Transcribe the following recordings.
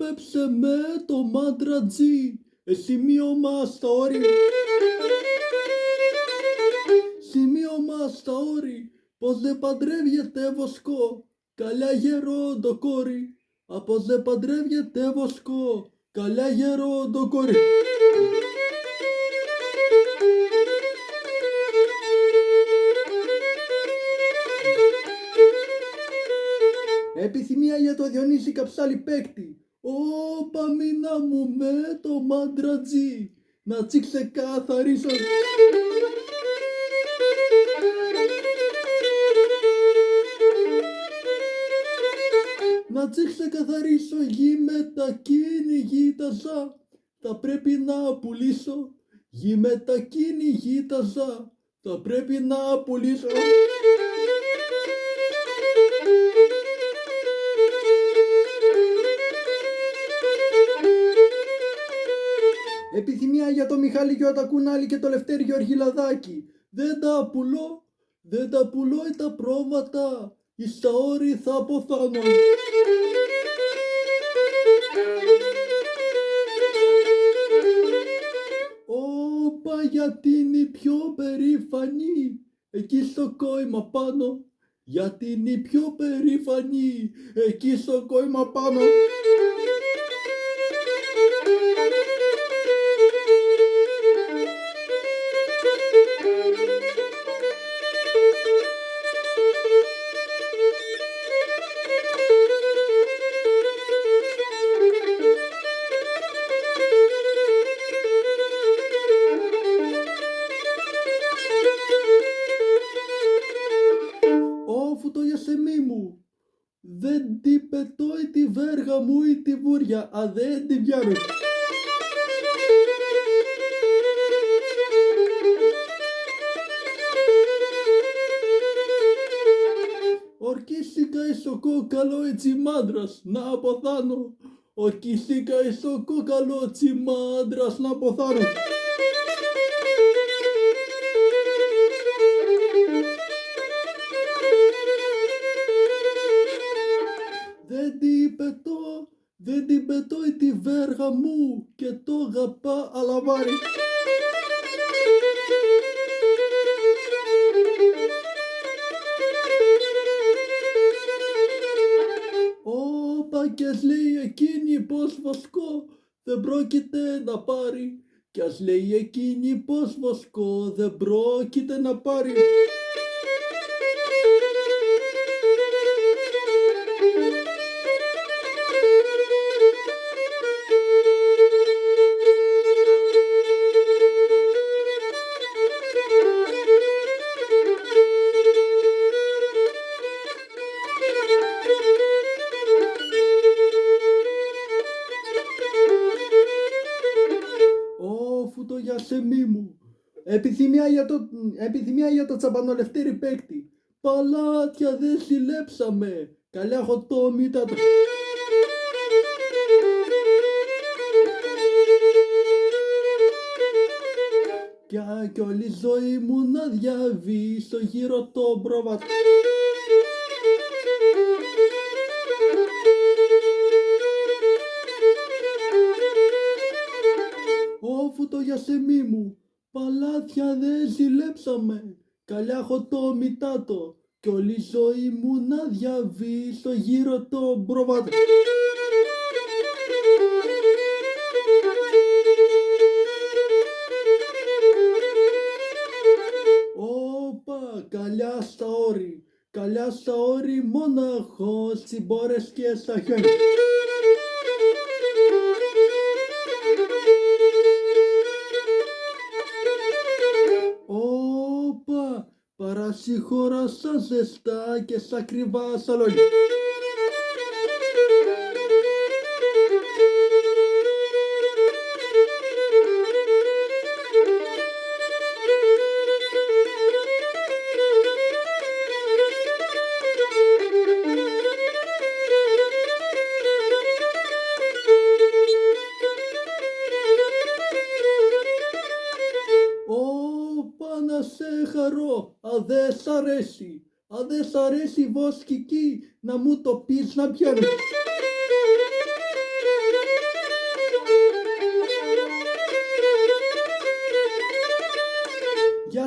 Δούλεψε με το μάντρα G. Σημείωμα στα όρη. Σημείωμα στα όρη. Πως δεν παντρεύεται βοσκό. Καλιά γερόντο κόρη. Πως δεν παντρεύεται βοσκό. Καλιά γερόντο κόρη. Επιθυμία για το Διονύση Καψάλη παίκτη. Όπα μήνα μου με το μάντρα G. Να ξεκαθαρίσω. Να ξεκαθαρίσω γη με τα κυνηγήταζα. Θα πρέπει να πουλήσω. Γη με τα κυνηγήταζα. Θα πρέπει να πουλήσω. Επιθυμία για το Μιχάλη Γιώτα Κουνάλη και το Λευτέρη Γεωργιλαδάκη. Δεν τα πουλώ τα πρόβατα. Εις τα όρη θα αποθάνω. Όπα γιατί είναι η πιο περήφανη. Εκεί στο κόημα πάνω. Γιατί είναι η πιο περήφανη. Εκεί στο κόημα πάνω. Όφου το Ιασεμί μου. Δεν την πετώ τη βέργα μου ή τη βούρια. Α δεν την πιάνω. Ορκίστηκα εις το κόκαλο έτσι μάντρας να αποθάνω. Ορκίστηκα εις το κόκαλο έτσι μάντρας να αποθάνω. Δεν την πετώ τη βέργα μου και το αγαπά αλαβάρι. Όπα κι ας λέει εκείνη πως βοσκό δεν πρόκειται να πάρει. Κι ας λέει εκείνη πως βοσκό δεν πρόκειται να πάρει. Όφου το Ιασεμί μου. Επιθυμία για το τσαμπανολευτέρη παίκτη. Παλάτια δεν συλλέψαμε. Καλιά χωτόμητα. Κι όλη η ζωή μου να διαβεί στο γύρο το πρόβατο. Όφου το Ιασεμί μου. Παλάτια δεν ζηλέψαμε. Καλιά χωτόμητάτο. Κι όλη η ζωή μου να διαβεί στο γύρο το πρόβατο. Όπα καλιά στα όρη. Καλιά στα όρη μοναχός τσιμπόρες και στα χέρια. Όπα παρασύχωρα στα ζεστά και στα ακριβά στα λόγια. Να σε χαρώ, αν δεν σ' αρέσει βοσκική, να μου το πεις να πιάνω.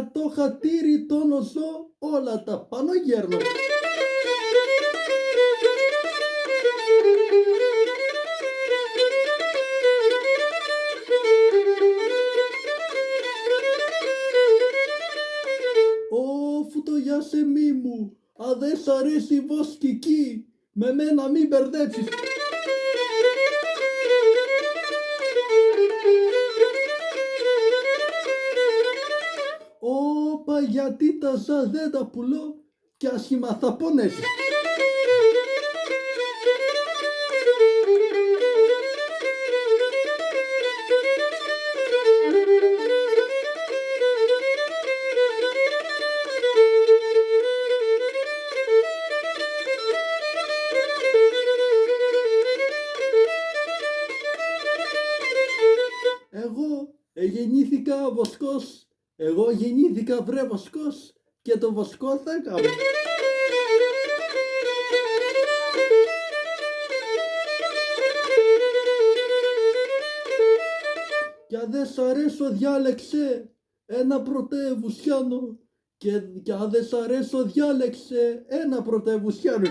Για το χατήρι τον οζώ όλα τα πάνω γέρνω. Ω φουτογιάσεμί μου, αν δεν σ' αρέσει η βοσκική, με μένα μην μπερδέψεις. Όπα γιατί τα ζα δεν τα πουλώ κι άσχημα θα πονέσεις. Εγώ γεννήθηκα βοσκός, εγώ γεννήθηκα βρε βοσκός και το βοσκό θα κάνω. Κι αν δεν σ' αρέσω διάλεξε ένα πρωτεύουσιάνο και αν δεν σ' αρέσω διάλεξε ένα πρωτεύουσιάνο.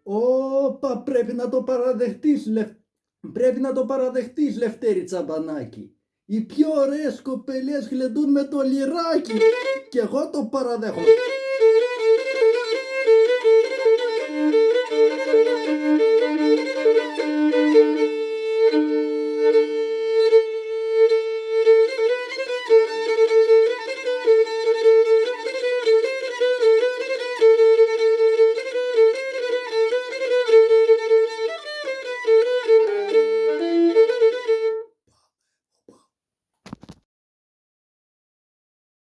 Όπα πρέπει να το παραδεχτείς, πρέπει να το παραδεχτείς, Λευτέρη Τσαμπανάκη. Οι πιο ωραίες κοπελιές γλεντούν με το λιράκι και εγώ το παραδέχομαι.